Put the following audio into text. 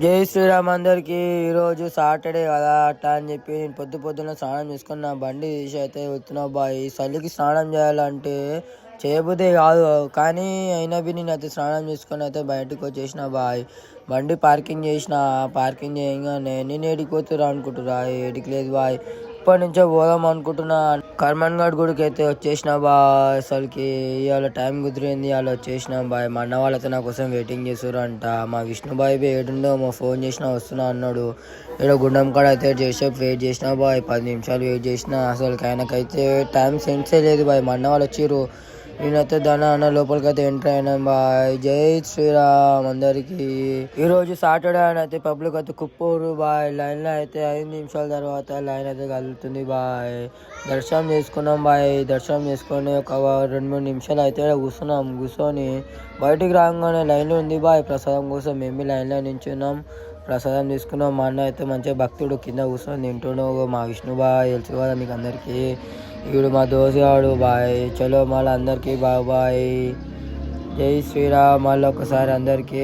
జై శ్రీరామ్ అందరికి. ఈరోజు సాటర్డే కదా అట్లా అని చెప్పి నేను పొద్దున్న స్నానం చేసుకుని నా బండి తీసి అయితే వెళ్తున్నా బాయ్. చలికి స్నానం చేయాలంటే చేయబుద్దే కాదు, కానీ అయినా బి నేను అయితే స్నానం చేసుకొని అయితే బయటకు వచ్చేసిన బాయ్. బండి పార్కింగ్ చేసిన. పార్కింగ్ చేయగానే నేను ఏడికి పోతురా అనుకుంటురా, ఏడికి లేదు బాయ్. ఇప్పటి నుంచో పోదాం అనుకుంటున్నా. కర్మన్ గడ్ గుడికి అయితే వచ్చేసిన బాయ్. అసలుకి ఇవాళ టైం కుదిరింది, ఇవాళ వచ్చేసిన బాయ్. మా అన్న వాళ్ళైతే నా కోసం వెయిటింగ్ చేస్తురంట. మా విష్ణుబాయ్ ఏడుండో మా ఫోన్ చేసినా వస్తున్నా అన్నాడు. ఇక్కడ గుండం కాడ అయితే చేసేపు వెయిట్ చేసిన బాయ్. 10 నిమిషాలు వెయిట్ చేసిన. అసలు ఆయనకైతే టైం సెన్సే లేదు బాయ్. మా అన్న వాళ్ళు వచ్చిర్రు, నేనైతే అన్న లోపలికి అయితే ఎంటర్ అయినా బాయ్. జై శ్రీరామ్ అందరికి. ఈరోజు సాటర్డే అని అయితే పబ్లిక్ అయితే కుప్పూరు బాయ్. లైన్ లో అయితే 5 నిమిషాల తర్వాత లైన్ అయితే కలుగుతుంది బాయ్. దర్శనం చేసుకున్నాం బాయ్. దర్శనం చేసుకొని ఒక 2-3 నిమిషాలు అయితే కూర్చొని బయటికి రాగానే లైన్లో ఉంది బాయ్. ప్రసాదం కోసం మేము లైన్లో నించున్నాం, ప్రసాదం తీసుకున్నాం. మా అన్న అయితే మంచిగా భక్తుడు కింద కూర్చొని తింటున్నావు. మా విష్ణు బాయ్ తెలుసు కదా మీకు అందరికీ. వీడు మా దోసగాడు బాయ్. చలో మళ్ళీ అందరికీ బాయ్. జై శ్రీరామ్. మళ్ళీ ఒకసారి అందరికీ